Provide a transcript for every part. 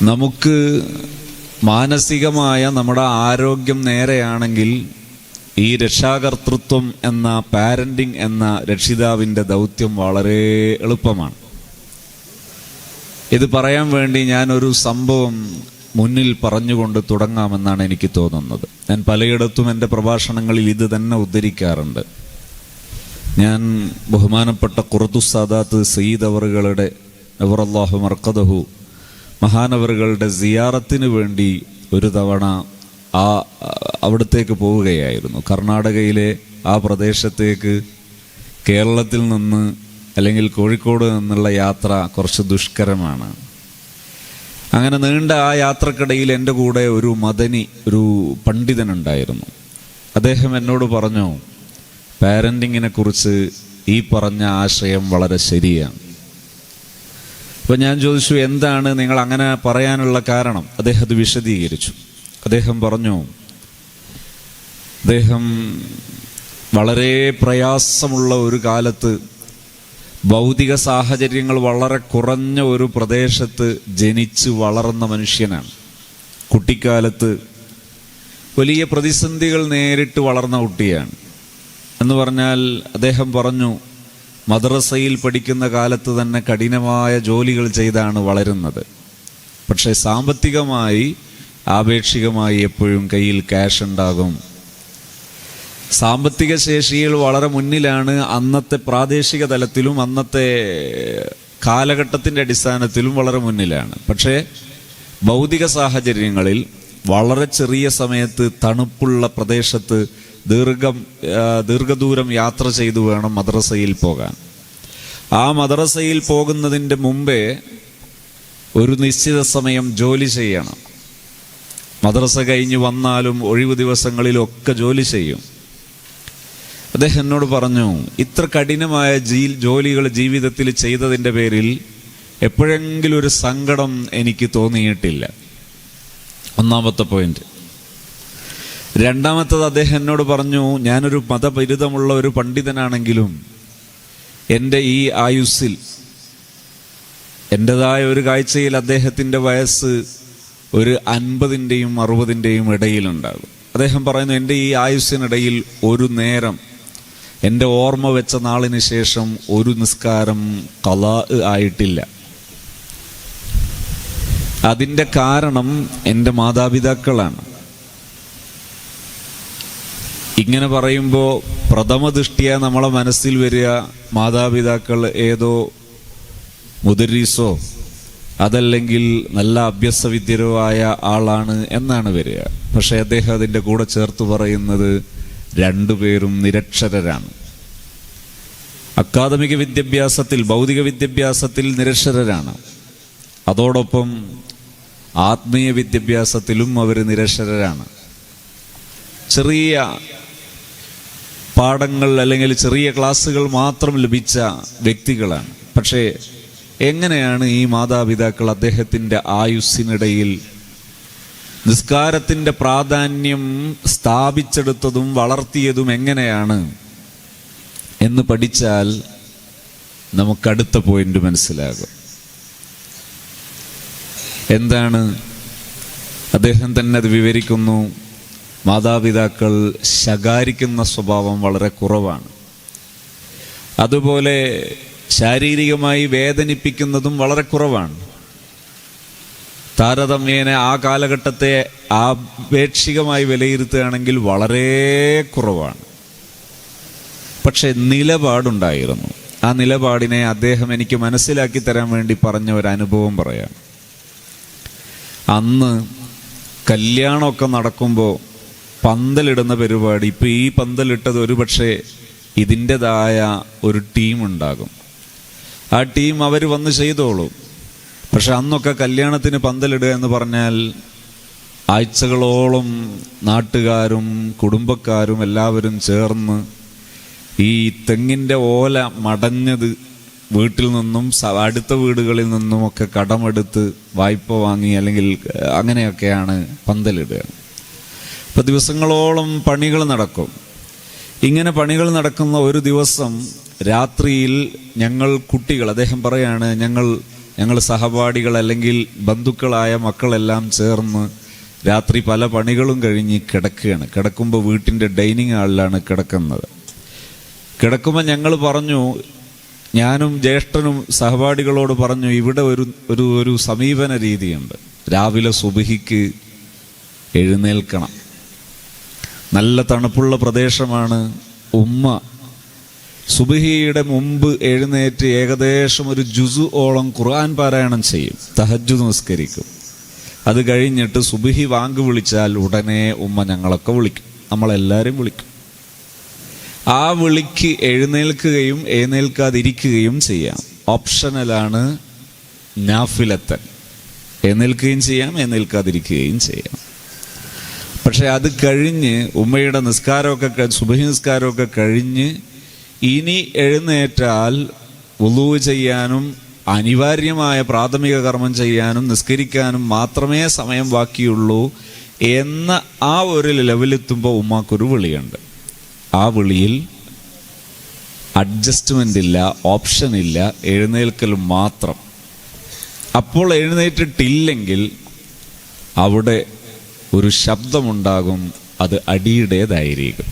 നമുക്ക് മാനസികമായ നമ്മുടെ ആരോഗ്യം നേരെയാണെങ്കിൽ ഈ രക്ഷാകർതൃത്വം എന്ന പാരന്റിങ് എന്ന രക്ഷിതാവിൻ്റെ ദൗത്യം വളരെ എളുപ്പമാണ്. ഇത് പറയാൻ വേണ്ടി ഞാനൊരു സംഭവം മുന്നിൽ പറഞ്ഞുകൊണ്ട് തുടങ്ങാമെന്നാണ് എനിക്ക് തോന്നുന്നത്. ഞാൻ പലയിടത്തും എൻ്റെ പ്രഭാഷണങ്ങളിൽ ഇത് തന്നെ ഉദ്ധരിക്കാറുണ്ട്. ഞാൻ ബഹുമാനപ്പെട്ട ഖുറത്തുസ് സാദാത്ത് സയ്യിദ് അവറുകളുടെ നവറല്ലാഹു മർഖദഹു മഹാനവറുകളുടെ സിയാറത്തിന് വേണ്ടി ഒരു തവണ അവിടത്തേക്ക് പോവുകയായിരുന്നു. കർണാടകയിലെ ആ പ്രദേശത്തേക്ക് കേരളത്തിൽ നിന്ന് അല്ലെങ്കിൽ കോഴിക്കോട് നിന്നുള്ള യാത്ര കുറച്ച് ദുഷ്കരമാണ്. അങ്ങനെ നീണ്ട ആ യാത്രക്കിടയിൽ എൻ്റെ കൂടെ ഒരു ഒരു പണ്ഡിതനുണ്ടായിരുന്നു. അദ്ദേഹം എന്നോട് പറഞ്ഞു, പാരന്റിങ്ങിനെ കുറിച്ച് ഈ പറഞ്ഞ ആശയം വളരെ ശരിയാണ്. അപ്പം ഞാൻ ചോദിച്ചു, എന്താണ് നിങ്ങൾ അങ്ങനെ പറയാനുള്ള കാരണം? അദ്ദേഹം അത് വിശദീകരിച്ചു. അദ്ദേഹം പറഞ്ഞു, അദ്ദേഹം വളരെ പ്രയാസമുള്ള ഒരു കാലത്ത് ഭൗതിക സാഹചര്യങ്ങൾ വളരെ കുറഞ്ഞ ഒരു പ്രദേശത്ത് ജനിച്ച് വളർന്ന മനുഷ്യനാണ്. കുട്ടിക്കാലത്ത് വലിയ പ്രതിസന്ധികൾ നേരിട്ട് വളർന്ന കുട്ടിയാണ്. എന്ന് പറഞ്ഞാൽ അദ്ദേഹം പറഞ്ഞു, മദ്രസയിൽ പഠിക്കുന്ന കാലത്ത് തന്നെ കഠിനമായ ജോലികൾ ചെയ്താണ് വളരുന്നത്. പക്ഷേ സാമ്പത്തികമായി ആപേക്ഷികമായി എപ്പോഴും കയ്യിൽ ക്യാഷ് ഉണ്ടാകും. സാമ്പത്തിക ശേഷിയിൽ വളരെ മുന്നിലാണ്. അന്നത്തെ പ്രാദേശിക തലത്തിലും അന്നത്തെ കാലഘട്ടത്തിൻ്റെ അടിസ്ഥാനത്തിലും വളരെ മുന്നിലാണ്. പക്ഷേ ഭൗതിക സാഹചര്യങ്ങളിൽ വളരെ ചെറിയ സമയത്ത് തണുപ്പുള്ള പ്രദേശത്ത് ദീർഘദൂരം യാത്ര ചെയ്തു വേണം മദ്രസയിൽ പോകാൻ. ആ മദ്രസയിൽ പോകുന്നതിൻ്റെ മുമ്പേ ഒരു നിശ്ചിത സമയം ജോലി ചെയ്യണം. മദ്രസ കഴിഞ്ഞ് വന്നാലും ഒഴിവു ദിവസങ്ങളിലൊക്കെ ജോലി ചെയ്യും. അദ്ദേഹം എന്നോട് പറഞ്ഞു, ഇത്ര കഠിനമായ ജോലികൾ ജീവിതത്തിൽ ചെയ്തതിൻ്റെ പേരിൽ എപ്പോഴെങ്കിലും ഒരു സങ്കടം എനിക്ക് തോന്നിയിട്ടില്ല. ഒന്നാമത്തെ പോയിന്റ്. രണ്ടാമത്തത്, അദ്ദേഹം എന്നോട് പറഞ്ഞു, ഞാനൊരു മതപരിതമുള്ള ഒരു പണ്ഡിതനാണെങ്കിലും എൻ്റെ ഈ ആയുസ്സിൽ എൻ്റെതായ ഒരു കാഴ്ചയിൽ അദ്ദേഹത്തിൻ്റെ വയസ്സ് ഒരു 50-ൻ്റെയും 60-ൻ്റെയും ഇടയിലുണ്ടാകും. അദ്ദേഹം പറയുന്നു, എൻ്റെ ഈ ആയുസ്സിനിടയിൽ ഒരു നേരം എൻ്റെ ഓർമ്മ വെച്ച നാളിന് ശേഷം ഒരു നിസ്കാരം ഖളാ ആയിട്ടില്ല. അതിൻ്റെ കാരണം എൻ്റെ മാതാപിതാക്കളാണ്. ഇങ്ങനെ പറയുമ്പോൾ പ്രഥമ ദൃഷ്ടിയ നമ്മളെ മനസ്സിൽ വരിക മാതാപിതാക്കൾ ഏതോ മുദരീസോ അതല്ലെങ്കിൽ നല്ല അഭ്യസവിദ്യരോ ആയ ആളാണ് എന്നാണ് വരിക. പക്ഷെ അദ്ദേഹം അതിൻ്റെ കൂടെ ചേർത്ത് പറയുന്നത് രണ്ടുപേരും നിരക്ഷരരാണ്. അക്കാദമിക വിദ്യാഭ്യാസത്തിൽ, ഭൗതിക വിദ്യാഭ്യാസത്തിൽ നിരക്ഷരരാണ്. അതോടൊപ്പം ആത്മീയ വിദ്യാഭ്യാസത്തിലും അവർ നിരക്ഷരരാണ്. ചെറിയ പാഠങ്ങൾ അല്ലെങ്കിൽ ചെറിയ ക്ലാസ്സുകൾ മാത്രം ലഭിച്ച വ്യക്തികളാണ്. പക്ഷേ എങ്ങനെയാണ് ഈ മാതാപിതാക്കൾ അദ്ദേഹത്തിൻ്റെ ആയുസ്സിനിടയിൽ നിസ്കാരത്തിൻ്റെ പ്രാധാന്യം സ്ഥാപിച്ചെടുത്തതും വളർത്തിയതും എങ്ങനെയാണ് എന്ന് പഠിച്ചാൽ നമുക്കടുത്ത പോയിന്റ് മനസ്സിലാകും. എന്താണ്? അദ്ദേഹം തന്നെ അത് വിവരിക്കുന്നു. മാതാപിതാക്കൾ ശകാരിക്കുന്ന സ്വഭാവം വളരെ കുറവാണ്. അതുപോലെ ശാരീരികമായി വേദനിപ്പിക്കുന്നതും വളരെ കുറവാണ്. താരതമ്യേന ആ കാലഘട്ടത്തെ ആപേക്ഷികമായി വിലയിരുത്തുകയാണെങ്കിൽ വളരെ കുറവാണ്. പക്ഷെ നിലപാടുണ്ടായിരുന്നു. ആ നിലപാടിനെ അദ്ദേഹം എനിക്ക് മനസ്സിലാക്കി തരാൻ വേണ്ടി പറഞ്ഞ ഒരു അനുഭവം പറയാം. അന്ന് കല്യാണമൊക്കെ നടക്കുമ്പോൾ പന്തലിടുന്ന പരിപാടി, ഇപ്പം ഈ പന്തലിട്ടത് ഒരുപക്ഷെ ഇതിൻ്റെതായ ഒരു ടീം ഉണ്ടാകും. ആ ടീം അവർ വന്ന് ചെയ്തോളും. പക്ഷെ അന്നൊക്കെ കല്യാണത്തിന് പന്തലിടുക എന്ന് പറഞ്ഞാൽ ആഴ്ചകളോളം നാട്ടുകാരും കുടുംബക്കാരും എല്ലാവരും ചേർന്ന് ഈ തെങ്ങിൻ്റെ ഓല മടഞ്ഞത് വീട്ടിൽ നിന്നും അടുത്ത വീടുകളിൽ നിന്നും ഒക്കെ കടമെടുത്ത് വായ്പ വാങ്ങി അല്ലെങ്കിൽ അങ്ങനെയൊക്കെയാണ് പന്തലിടുക. ഇപ്പം ദിവസങ്ങളോളം പണികൾ നടക്കും. ഇങ്ങനെ പണികൾ നടക്കുന്ന ഒരു ദിവസം രാത്രിയിൽ ഞങ്ങൾ കുട്ടികൾ, അദ്ദേഹം പറയാണ്, ഞങ്ങൾ ഞങ്ങൾ സഹപാഠികൾ അല്ലെങ്കിൽ ബന്ധുക്കളായ മക്കളെല്ലാം ചേർന്ന് രാത്രി പല പണികളും കഴിഞ്ഞ് കിടക്കുകയാണ്. കിടക്കുമ്പോൾ വീട്ടിൻ്റെ ഡൈനിങ് ഹാളിലാണ് കിടക്കുന്നത്. കിടക്കുമ്പോൾ ഞങ്ങൾ പറഞ്ഞു, ഞാനും ജ്യേഷ്ഠനും സഹപാഠികളോട് പറഞ്ഞു, ഇവിടെ ഒരു സമീപന രീതിയുണ്ട്. രാവിലെ സുബഹിക്ക് എഴുന്നേൽക്കണം. നല്ല തണുപ്പുള്ള പ്രദേശമാണ്. ഉമ്മ സുബഹിയുടെ മുമ്പ് എഴുന്നേറ്റ് ഏകദേശം ഒരു ജുസു ഓളം ഖുർആൻ പാരായണം ചെയ്യും, തഹജ്ജുദ് നിസ്കരിക്കും. അത് കഴിഞ്ഞിട്ട് സുബഹി വാങ്ക് വിളിച്ചാൽ ഉടനെ ഉമ്മ ഞങ്ങളൊക്കെ വിളിക്കും, നമ്മളെല്ലാവരും വിളിക്കും. ആ വിളിക്ക് എഴുന്നേൽക്കുകയും എഴുന്നേൽക്കാതിരിക്കുകയും ചെയ്യാം. ഓപ്ഷണലാണ് നാഫിലത്തൻ. എഴുന്നേൽക്കുകയും ചെയ്യാം, എഴുന്നേൽക്കാതിരിക്കുകയും ചെയ്യാം. പക്ഷെ അത് കഴിഞ്ഞ് ഉമ്മയുടെ നിസ്കാരമൊക്കെ സുബഹി നിസ്കാരമൊക്കെ കഴിഞ്ഞ് ഇനി എഴുന്നേറ്റാൽ വുളൂ ചെയ്യാനും അനിവാര്യമായ പ്രാഥമിക കർമ്മം ചെയ്യാനും നിസ്കരിക്കാനും മാത്രമേ സമയം ബാക്കിയുള്ളൂ എന്ന ആ ഒരു ലെവലെത്തുമ്പോൾ ഉമ്മാക്കൊരു വിളിയുണ്ട്. ആ വിളിയിൽ അഡ്ജസ്റ്റ്മെൻ്റ് ഇല്ല, ഓപ്ഷൻ ഇല്ല, എഴുന്നേൽക്കൽ മാത്രം. അപ്പോൾ എഴുന്നേറ്റിട്ടില്ലെങ്കിൽ അവിടെ ഒരു ശബ്ദമുണ്ടാകും, അത് അടിയുടേതായിരിക്കും.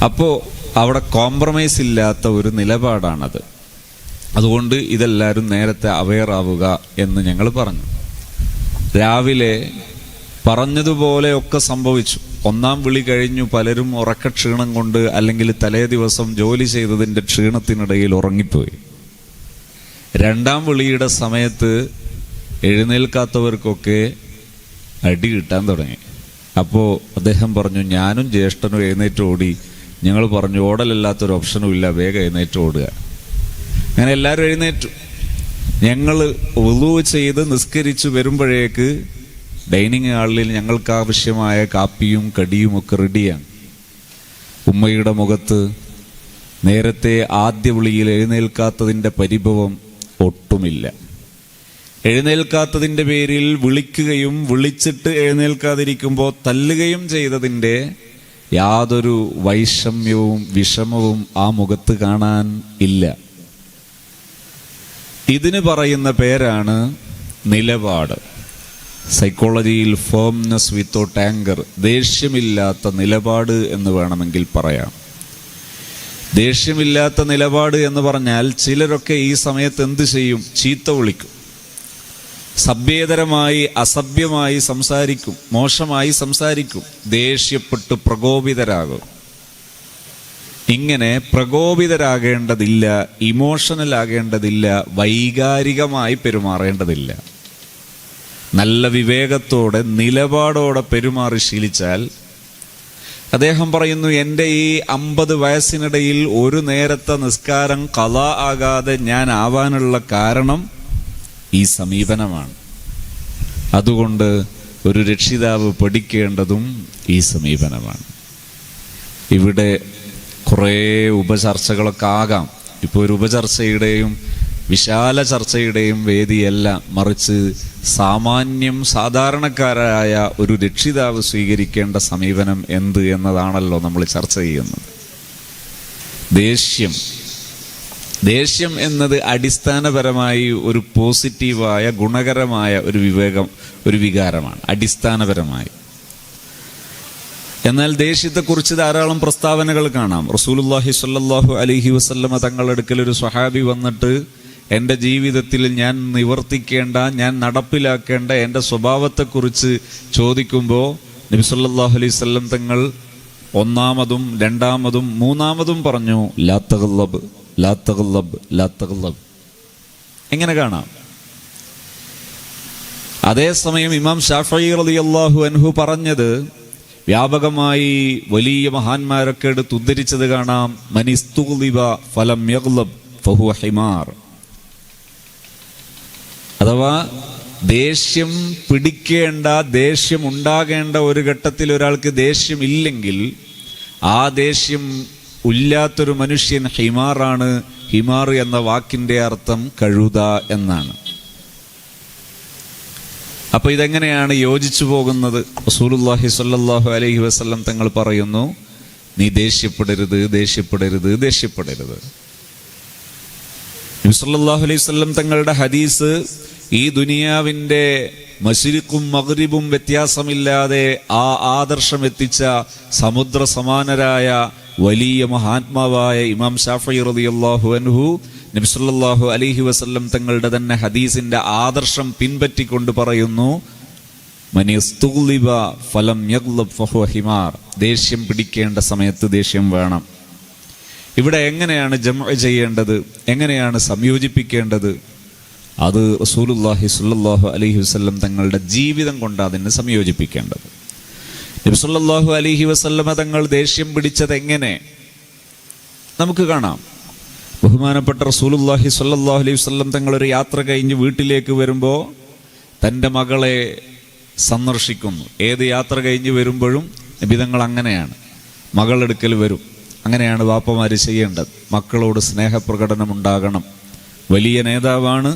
അപ്പോൾ അവിടെ കോംപ്രമൈസ് ഇല്ലാത്ത ഒരു നിലപാടാണത്. അതുകൊണ്ട് ഇതെല്ലാവരും നേരത്തെ അവെയർ ആവുക എന്ന് ഞങ്ങൾ പറഞ്ഞു. രാവിലെ പറഞ്ഞതുപോലെയൊക്കെ സംഭവിച്ചു. ഒന്നാം വിളി കഴിഞ്ഞു, പലരും ഉറക്കക്ഷീണം കൊണ്ട് അല്ലെങ്കിൽ തലേ ദിവസം ജോലി ചെയ്തതിൻ്റെ ക്ഷീണത്തിനിടയിൽ ഉറങ്ങിപ്പോയി. രണ്ടാം വിളിയുടെ സമയത്ത് എഴുന്നേൽക്കാത്തവർക്കൊക്കെ അടി കിട്ടാൻ തുടങ്ങി. അപ്പോൾ അദ്ദേഹം പറഞ്ഞു, ഞാനും ജ്യേഷ്ഠനും എഴുന്നേറ്റ് ഓടി. ഞങ്ങൾ പറഞ്ഞു, ഓടലല്ലാത്തൊരു ഓപ്ഷനും ഇല്ല, വേഗം എഴുന്നേറ്റ് ഓടുക. അങ്ങനെ എല്ലാവരും എഴുന്നേറ്റു. ഞങ്ങൾ വുളൂ ചെയ്ത് നിസ്കരിച്ചു വരുമ്പോഴേക്ക് ഡൈനിങ് ഹാളിൽ ഞങ്ങൾക്ക് ആവശ്യമായ കാപ്പിയും കടിയും ഒക്കെ റെഡിയാണ്. ഉമ്മയുടെ മുഖത്ത് നേരത്തെ ആദ്യ വിളിയിൽ എഴുന്നേൽക്കാത്തതിൻ്റെ പരിഭവം ഒട്ടുമില്ല. എഴുന്നേൽക്കാത്തതിൻ്റെ പേരിൽ വിളിക്കുകയും വിളിച്ചിട്ട് എഴുന്നേൽക്കാതിരിക്കുമ്പോൾ തല്ലുകയും ചെയ്തതിൻ്റെ യാതൊരു വൈഷമ്യവും വിഷമവും ആ മുഖത്ത് കാണാൻ ഇല്ല. ഇതിന് പറയുന്ന പേരാണ് നിലപാട്. സൈക്കോളജിയിൽ ഫേംനെസ് വിത്തൗട്ട് ആങ്കർ, ദേഷ്യമില്ലാത്ത നിലപാട് എന്ന് വേണമെങ്കിൽ പറയാം. ദേഷ്യമില്ലാത്ത നിലപാട് എന്ന് പറഞ്ഞാൽ ചിലരൊക്കെ ഈ സമയത്ത് എന്ത് ചെയ്യും? ചീത്ത വിളിക്കും, സഭ്യേതരമായി അസഭ്യമായി സംസാരിക്കും, മോശമായി സംസാരിക്കും, ദേഷ്യപ്പെട്ട് പ്രകോപിതരാകും. ഇങ്ങനെ പ്രകോപിതരാകേണ്ടതില്ല, ഇമോഷണൽ ആകേണ്ടതില്ല, വൈകാരികമായി പെരുമാറേണ്ടതില്ല. നല്ല വിവേകത്തോടെ നിലപാടോടെ പെരുമാറി ശീലിച്ചാൽ, അദ്ദേഹം പറയുന്നു, എൻ്റെ ഈ 50 വയസ്സിനിടയിൽ ഒരു നേരത്തെ നിസ്കാരം ഖളാ ആകാതെ ഞാൻ ആവാനുള്ള കാരണം ഈ സമീപനമാണ്. അതുകൊണ്ട് ഒരു രക്ഷിതാവ് പഠിക്കേണ്ടതും ഈ സമീപനമാണ്. ഇവിടെ കുറേ ഉപചർച്ചകളൊക്കെ ആകാം. ഇപ്പോൾ ഒരു ഉപചർച്ചയുടെയും വിശാല ചർച്ചയുടെയും വേദിയല്ല, മറിച്ച് സാധാരണക്കാരായ ഒരു രക്ഷിതാവ് സ്വീകരിക്കേണ്ട സമീപനം എന്ത് എന്നതാണല്ലോ നമ്മൾ ചർച്ച ചെയ്യുന്നത്. ദേഷ്യം എന്നത് അടിസ്ഥാനപരമായി ഒരു പോസിറ്റീവായ ഗുണകരമായ ഒരു വികാരമാണ് അടിസ്ഥാനപരമായി. എന്നാൽ ദേഷ്യത്തെക്കുറിച്ച് ധാരാളം പ്രസ്താവനകൾ കാണാം. റസൂലുള്ളാഹി സ്വല്ലല്ലാഹു അലൈഹി വസല്ലമ തങ്ങളുടെ അടുക്കൽ ഒരു സ്വഹാബി വന്നിട്ട് എൻ്റെ ജീവിതത്തിൽ ഞാൻ നിവർത്തിക്കേണ്ട, ഞാൻ നടപ്പിലാക്കേണ്ട എൻ്റെ സ്വഭാവത്തെക്കുറിച്ച് ചോദിക്കുമ്പോൾ നബി സല്ലല്ലാഹു അലൈഹി വസല്ലം തങ്ങൾ ഒന്നാമതും രണ്ടാമതും മൂന്നാമതും പറഞ്ഞു, ലാ തഗല്ലബ് ലാ തഗല്ലബ് ലാ തഗല്ലബ്. എങ്ങനെ കാണാം? അതേസമയം ഇമാം ശാഫഈ റളിയല്ലാഹു അൻഹു പറഞ്ഞത് വ്യാപകമായി വലിയ മഹാന്മാരൊക്കെ എടുത്ത് ഉദ്ധരിച്ചത് കാണാം. മനിസ്തുഗ്ലിബ ഫലം യഗ്ലബ് ഫഹുവ ഹിമാർ. അഥവാ ദേഷ്യം പിടിക്കേണ്ട, ദേഷ്യം ഉണ്ടാകേണ്ട ഒരു ഘട്ടത്തിൽ ഒരാൾക്ക് ദേഷ്യം ഇല്ലെങ്കിൽ ആ ദേഷ്യം ഇല്ലാത്തൊരു മനുഷ്യൻ ഹിമാറാണ്. ഹിമാർ എന്ന വാക്കിന്റെ അർത്ഥം കഴുത എന്നാണ്. അപ്പൊ ഇതെങ്ങനെയാണ് യോജിച്ചു പോകുന്നത്? റസൂലുള്ളാഹി സ്വല്ലല്ലാഹു അലൈഹി വസല്ലം തങ്ങൾ പറയുന്നു, നീ ദേഷ്യപ്പെടരുത്, ദേഷ്യപ്പെടരുത്, ദേഷ്യപ്പെടരുത്. നബി സല്ലല്ലാഹു അലൈഹി വസല്ലം തങ്ങളുടെ ഹദീസ് ഈ ദുനിയാവിന്റെ മശ്രിഖും മഗ്രിബും വ്യത്യാസമില്ലാതെ ആ ആദർശം എത്തിച്ച സമുദ്ര സമാനരായ വലിയ മഹാത്മാവായ ഇമാം ശാഫിഈ റളിയല്ലാഹു അൻഹു നബി സല്ലല്ലാഹു അലൈഹി വസല്ലം തങ്ങളുടെ തന്നെ ഹദീസിന്റെ ആദർശം പിൻപറ്റിക്കൊണ്ട് പറയുന്നു, മനിസ്തുഗ്ലിബ ഫലം യഗ്ലബ് ഫഹുവ ഹിമാർ. ദേഷ്യം പിടിക്കേണ്ട സമയത്ത് ദേഷ്യം വേണം. ഇവിടെ എങ്ങനെയാണ് ജംഅ ചെയ്യേണ്ടത്, എങ്ങനെയാണ് സംയോജിപ്പിക്കേണ്ടത്? അത് റസൂലുള്ളാഹി സ്വല്ലല്ലാഹു അലൈഹി വസല്ലം തങ്ങളുടെ ജീവിതം കൊണ്ട് അതിനെ സംയോജിപ്പിക്കേണ്ടത്. നബി സല്ലല്ലാഹു അലൈഹി വസല്ലമ തങ്ങൾ ദേഷ്യം പിടിച്ചത് എങ്ങനെ നമുക്ക് കാണാം. ബഹുമാനപ്പെട്ട റസൂലുള്ളാഹി സ്വല്ലല്ലാഹു അലൈഹി വസല്ലം തങ്ങൾ ഒരു യാത്ര കഴിഞ്ഞ് വീട്ടിലേക്ക് വരുമ്പോൾ തൻ്റെ മകളെ സന്ദർശിക്കുന്നു. ഏത് യാത്ര കഴിഞ്ഞ് വരുമ്പോഴും നബി തങ്ങൾ അങ്ങനെയാണ്, മകളെടുക്കൽ വരും. അങ്ങനെയാണ് വാപ്പമാര് ചെയ്യേണ്ടത്. മക്കളോട് സ്നേഹപ്രകടനം ഉണ്ടാകണം. വലിയ നേതാവാണ്,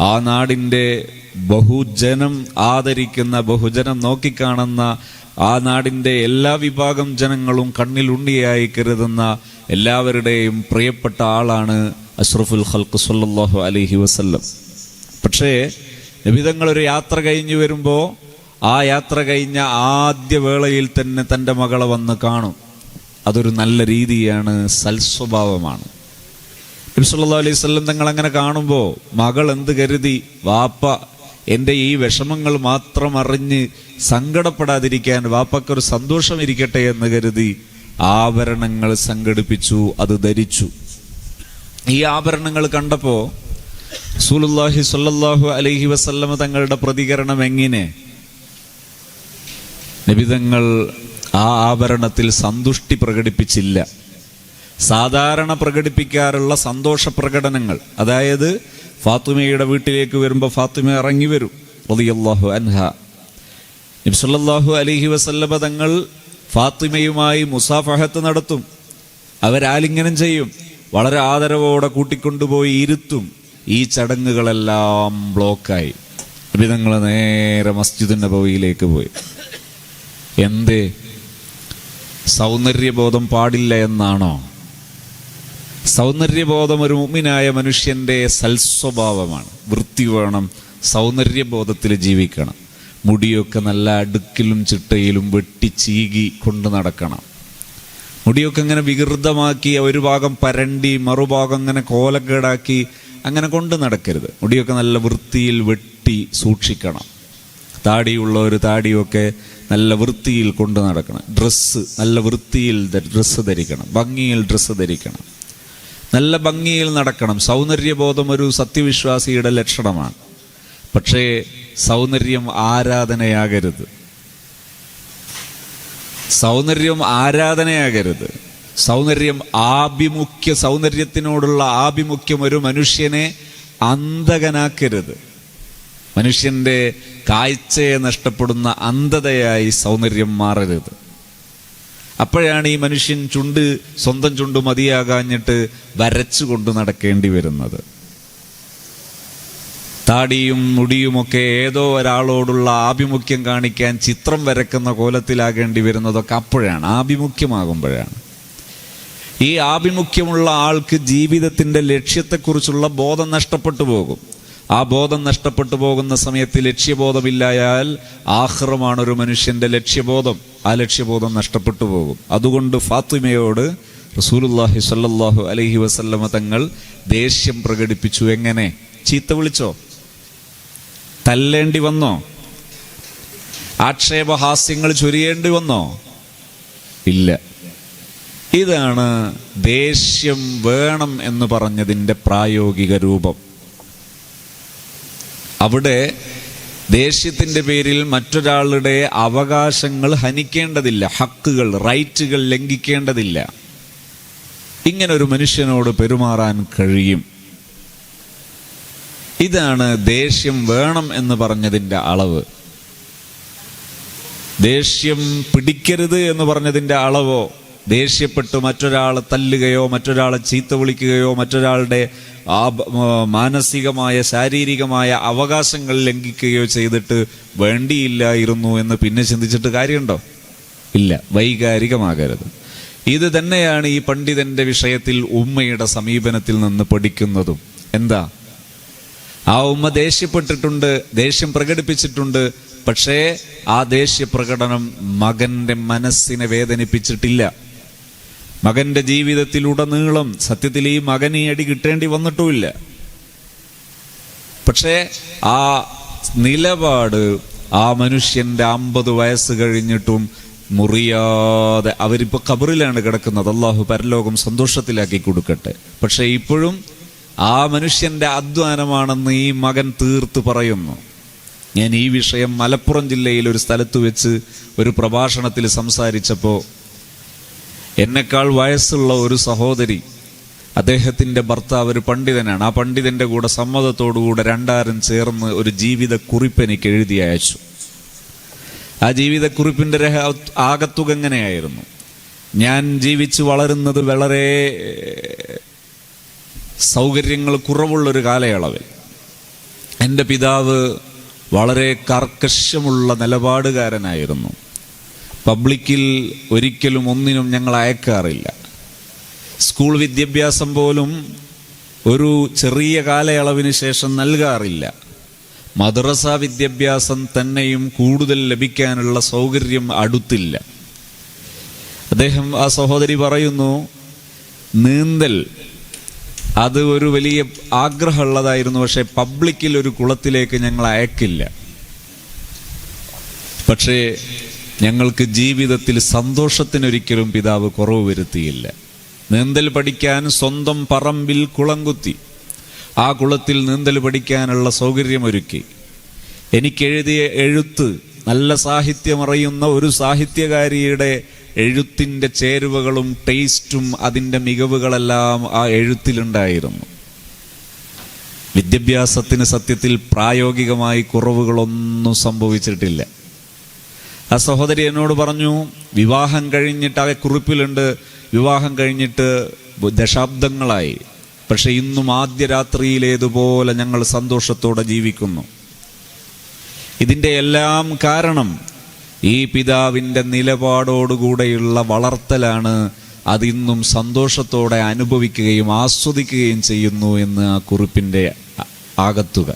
ആ നാടിൻ്റെ ബഹുജനം ആദരിക്കുന്ന, ബഹുജനം നോക്കിക്കാണുന്ന, ആ നാടിൻ്റെ എല്ലാ വിഭാഗം ജനങ്ങളും കണ്ണിൽ ഉണ്ണിയായി കരുതുന്ന എല്ലാവരുടെയും പ്രിയപ്പെട്ട ആളാണ് അഷ്റഫുൽ ഖൽഖ് സ്വല്ലല്ലാഹു അലൈഹി വസല്ലം. പക്ഷേ നബിതങ്ങൾ ഒരു യാത്ര കഴിഞ്ഞു വരുമ്പോൾ ആ യാത്ര കഴിഞ്ഞ ആദ്യ വേളയിൽ തന്നെ തൻ്റെ മകളെ വന്ന് കാണും. അതൊരു നല്ല രീതിയാണ്, സൽസ്വഭാവമാണ്. നബി സല്ലല്ലാഹു അലൈഹി വസല്ലം തങ്ങൾ അങ്ങനെ കാണുമ്പോൾ മകൾ എന്ത് കരുതി, വാപ്പ എൻ്റെ ഈ വിഷമങ്ങൾ മാത്രം അറിഞ്ഞ് സങ്കടപ്പെടാതിരിക്കാൻ വാപ്പക്കൊരു സന്തോഷം ഇരിക്കട്ടെ എന്ന് കരുതി ആഭരണങ്ങൾ സംഘടിപ്പിച്ചു, അത് ധരിച്ചു. ഈ ആഭരണങ്ങൾ കണ്ടപ്പോൾ റസൂലുള്ളാഹി സ്വല്ലല്ലാഹു അലൈഹി വസല്ലം തങ്ങളുടെ പ്രതികരണം എങ്ങനെ? നബിതങ്ങൾ ആ ആഭരണത്തിൽ സന്തുഷ്ടി പ്രകടിപ്പിച്ചില്ല. സാധാരണ പ്രകടിപ്പിക്കാറുള്ള സന്തോഷ പ്രകടനങ്ങൾ, അതായത് ഫാത്തിമയുടെ വീട്ടിലേക്ക് വരുമ്പോൾ ഫാത്തിമ ഇറങ്ങി വരും റളിയല്ലാഹു അൻഹ. നബി സല്ലല്ലാഹു അലൈഹി വസല്ലമ തങ്ങൾ ഫാത്തിമയുമായി മുസാഫഹത്ത് നടത്തും. അവരാലിംഗനം ചെയ്യും, വളരെ ആദരവോടെ കൂട്ടിക്കൊണ്ടുപോയി ഇരുത്തും. ഈ ചടങ്ങുകളെല്ലാം ബ്ലോക്കായി. നബി തങ്ങൾ നേരെ മസ്ജിദുൻ നബവിയിലേക്ക് പോയി. എന്തേ? സൗന്ദര്യബോധം പാടില്ല എന്നാണോ? സൗന്ദര്യബോധം ഒരു മുഅ്മിനായ മനുഷ്യന്റെ സൽസ്വഭാവമാണ്. വൃത്തി വേണം, സൗന്ദര്യബോധത്തിൽ ജീവിക്കണം. മുടിയൊക്കെ നല്ല അടുക്കിലും ചിട്ടയിലും വെട്ടി ചീകി കൊണ്ടു നടക്കണം. മുടിയൊക്കെ ഇങ്ങനെ വികൃതമാക്കി ഒരു ഭാഗം പരണ്ടി മറുഭാഗം ഇങ്ങനെ കോലക്കേടാക്കി അങ്ങനെ കൊണ്ടു നടക്കരുത്. മുടിയൊക്കെ നല്ല വൃത്തിയിൽ വെട്ടി സൂക്ഷിക്കണം. താടിയുള്ള ഒരു താടിയൊക്കെ നല്ല വൃത്തിയിൽ കൊണ്ടു നടക്കണം. ഡ്രസ്സ് നല്ല വൃത്തിയിൽ ഡ്രസ്സ് ധരിക്കണം, ഭംഗിയിൽ ഡ്രസ്സ് ധരിക്കണം, നല്ല ഭംഗിയിൽ നടക്കണം. സൗന്ദര്യബോധം ഒരു സത്യവിശ്വാസിയുടെ ലക്ഷണമാണ്. പക്ഷേ സൗന്ദര്യം ആരാധനയാകരുത്. സൗന്ദര്യം ആരാധനയാകരുത്. സൗന്ദര്യത്തിനോടുള്ള ആഭിമുഖ്യം ഒരു മനുഷ്യനെ അന്ധകനാക്കരുത്. മനുഷ്യന്റെ കാഴ്ചയെ നഷ്ടപ്പെടുന്ന അന്ധതയായി സൗന്ദര്യം മാറരുത്. അപ്പോഴാണ് ഈ മനുഷ്യൻ സ്വന്തം ചുണ്ട് മതിയാകാഞ്ഞിട്ട് വരച്ചു കൊണ്ട് നടക്കേണ്ടി വരുന്നത്. താടിയും മുടിയുമൊക്കെ ഏതോ ഒരാളോടുള്ള ആഭിമുഖ്യം കാണിക്കാൻ ചിത്രം വരക്കുന്ന കോലത്തിലാകേണ്ടി വരുന്നതൊക്കെ അപ്പോഴാണ്, ആഭിമുഖ്യമാകുമ്പോഴാണ്. ഈ ആഭിമുഖ്യമുള്ള ആൾക്ക് ജീവിതത്തിന്റെ ലക്ഷ്യത്തെക്കുറിച്ചുള്ള ബോധം നഷ്ടപ്പെട്ടു പോകും. ആ ബോധം നഷ്ടപ്പെട്ടു പോകുന്ന സമയത്ത് ലക്ഷ്യബോധമില്ലായാൽ ആഖിറമാണ് ഒരു മനുഷ്യന്റെ ലക്ഷ്യബോധം. ആ ലക്ഷ്യബോധം നഷ്ടപ്പെട്ടു പോകും. അതുകൊണ്ട് ഫാത്തിമയോട് റസൂലുള്ളാഹി സ്വല്ലല്ലാഹു അലൈഹി വസല്ലമ തങ്ങൾ ദേഷ്യം പ്രകടിപ്പിച്ചു. എങ്ങനെ? ചീത്ത വിളിച്ചോ? തല്ലേണ്ടി വന്നോ? ആക്ഷേപഹാസ്യങ്ങൾ ചൊരിയേണ്ടി വന്നോ? ഇല്ല. ഇതാണ് ദേഷ്യം വേണം എന്ന് പറഞ്ഞതിൻ്റെ പ്രായോഗിക രൂപം. അവിടെ ദേഷ്യത്തിന്റെ പേരിൽ മറ്റൊരാളുടെ അവകാശങ്ങൾ ഹനിക്കേണ്ടതില്ല, ഹക്കുകൾ, റൈറ്റുകൾ ലംഘിക്കേണ്ടതില്ല. ഇങ്ങനൊരു മനുഷ്യനോട് പെരുമാറാൻ കഴിയും. ഇതാണ് ദേഷ്യം വേണം എന്ന് പറഞ്ഞതിൻ്റെ അളവ്. ദേഷ്യം പിടിക്കരുത് എന്ന് പറഞ്ഞതിൻ്റെ അളവോ, ദേഷ്യപ്പെട്ട് മറ്റൊരാളെ തല്ലുകയോ മറ്റൊരാളെ ചീത്ത വിളിക്കുകയോ മറ്റൊരാളുടെ മാനസികമായ ശാരീരികമായ അവകാശങ്ങൾ ലംഘിക്കുകയോ ചെയ്തിട്ട് വേണ്ടിയില്ലായിരുന്നു എന്ന് പിന്നെ ചിന്തിച്ചിട്ട് കാര്യമുണ്ടോ? ഇല്ല. വൈകാരികമാകരുത്. ഇത് തന്നെയാണ് ഈ പണ്ഡിതന്റെ വിഷയത്തിൽ ഉമ്മയുടെ സമീപനത്തിൽ നിന്ന് പഠിക്കുന്നതും. എന്താ? ആ ഉമ്മ ദേഷ്യപ്പെട്ടിട്ടുണ്ട്, ദേഷ്യം പ്രകടിപ്പിച്ചിട്ടുണ്ട്. പക്ഷേ ആ ദേഷ്യ പ്രകടനം മകന്റെ മനസ്സിനെ വേദനിപ്പിച്ചിട്ടില്ല. മകന്റെ ജീവിതത്തിലുടനീളം സത്യത്തിൽ ഈ മകൻ ഈ അടി കിട്ടേണ്ടി വന്നിട്ടുമില്ല. പക്ഷേ ആ നിലപാട് ആ മനുഷ്യന്റെ 50 വയസ്സ് കഴിഞ്ഞിട്ടും മുറിയാതെ, അവരിപ്പോ ഖബറിലാണ് കിടക്കുന്നത്, അള്ളാഹു പരലോകം സന്തോഷത്തിലാക്കി കൊടുക്കട്ടെ. പക്ഷെ ഇപ്പോഴും ആ മനുഷ്യന്റെ അധ്വാനമാണെന്ന് ഈ മകൻ തീർത്ത് പറയുന്നു. ഞാൻ ഈ വിഷയം മലപ്പുറം ജില്ലയിൽ ഒരു സ്ഥലത്ത് വെച്ച് ഒരു പ്രഭാഷണത്തിൽ സംസാരിച്ചപ്പോൾ എന്നെക്കാൾ വയസ്സുള്ള ഒരു സഹോദരി, അദ്ദേഹത്തിന്റെ ഭർത്താവ് ഒരു പണ്ഡിതനാണ്. ആ പണ്ഡിതന്റെ കൂടെ സമ്മതത്തോടുകൂടെ രണ്ടാരും ചേർന്ന് ഒരു ജീവിതക്കുറിപ്പ് എനിക്ക് എഴുതി അയച്ചു. ആ ജീവിതക്കുറിപ്പിന്റെ ആകത്തുക എങ്ങനെയായിരുന്നു? ഞാൻ ജീവിച്ചു വളരുന്നത് വളരെ സൗകര്യങ്ങൾ കുറവുള്ളൊരു കാലയളവിൽ എൻ്റെ പിതാവ് വളരെ കർക്കശമുള്ള നിലപാടുകാരനായിരുന്നു. പബ്ലിക്കിൽ ഒരിക്കലും ഒന്നിനും ഞങ്ങൾ അയക്കാറില്ല. സ്കൂൾ വിദ്യാഭ്യാസം പോലും ഒരു ചെറിയ കാലയളവിന് ശേഷം നൽകാറില്ല. മദ്രസ വിദ്യാഭ്യാസം തന്നെയും കൂടുതൽ ലഭിക്കാനുള്ള സൗകര്യം അടുത്തില്ല. അദ്ദേഹം, ആ സഹോദരി പറയുന്നു, നീന്തൽ അത് ഒരു വലിയ ആഗ്രഹമുള്ളതായിരുന്നു. പക്ഷെ പബ്ലിക്കിൽ ഒരു കുളത്തിലേക്ക് ഞങ്ങൾ അയക്കില്ല. പക്ഷേ ഞങ്ങൾക്ക് ജീവിതത്തിൽ സന്തോഷത്തിനൊരിക്കലും പിതാവ് കുറവ് വരുത്തിയില്ല. നീന്തൽ പഠിക്കാൻ സ്വന്തം പറമ്പിൽ കുളം കുത്തി, ആ കുളത്തിൽ നീന്തൽ പഠിക്കാനുള്ള സൗകര്യമൊരുക്കി. എനിക്കെഴുതിയ എഴുത്ത്, നല്ല സാഹിത്യമറിയുന്ന ഒരു സാഹിത്യകാരിയുടെ എഴുത്തിൻ്റെ ചേരുവകളും ടേസ്റ്റും അതിൻ്റെ മികവുകളെല്ലാം ആ എഴുത്തിലുണ്ടായിരുന്നു. വിദ്യാഭ്യാസത്തിന് സത്യത്തിൽ പ്രായോഗികമായി കുറവുകളൊന്നും സംഭവിച്ചിട്ടില്ല. ആ സഹോദരി എന്നോട് പറഞ്ഞു, വിവാഹം കഴിഞ്ഞിട്ട്, ആ കുറിപ്പിലുണ്ട്, വിവാഹം കഴിഞ്ഞിട്ട് ദശാബ്ദങ്ങളായി, പക്ഷെ ഇന്നും ആദ്യ രാത്രിയിലേതുപോലെ ഞങ്ങൾ സന്തോഷത്തോടെ ജീവിക്കുന്നു. ഇതിൻ്റെ എല്ലാം കാരണം ഈ പിതാവിൻ്റെ നിലപാടോടുകൂടെയുള്ള വളർത്തലാണ്. അതിന്നും സന്തോഷത്തോടെ അനുഭവിക്കുകയും ആസ്വദിക്കുകയും ചെയ്യുന്നു എന്ന് ആ കുറിപ്പിൻ്റെ ആകത്തുക.